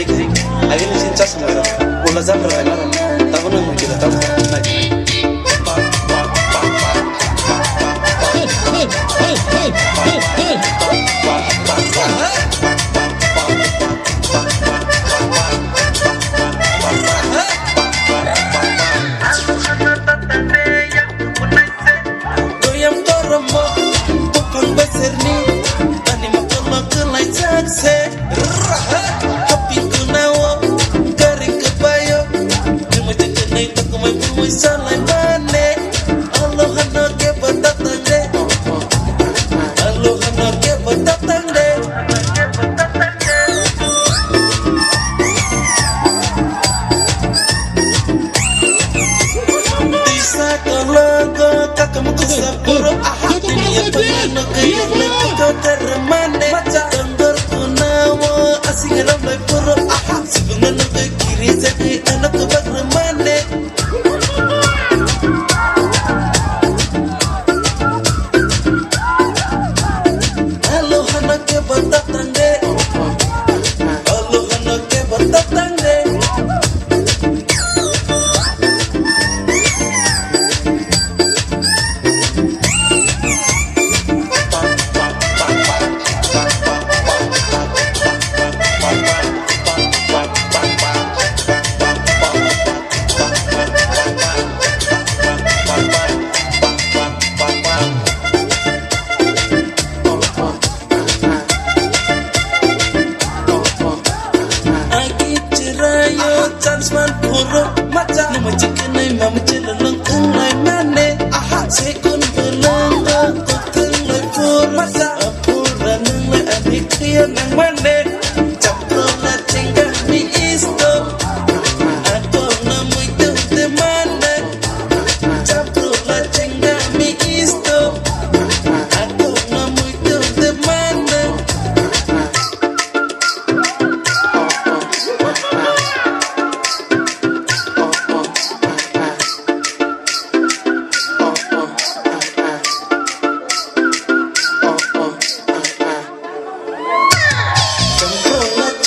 jega agin sin chas mara wala zamra mara tabana mu kila tab goyam toromo popang beserni tani makama kelai jakse happy kunawo garing kebayo cuma cekenai tak mai bumi salai mane Aloha ke batatang de Aloha ke batatang de Disa kalaga kakam kusapuro Dunia pemano kayo na kau termane Tanggar kunawo asing ram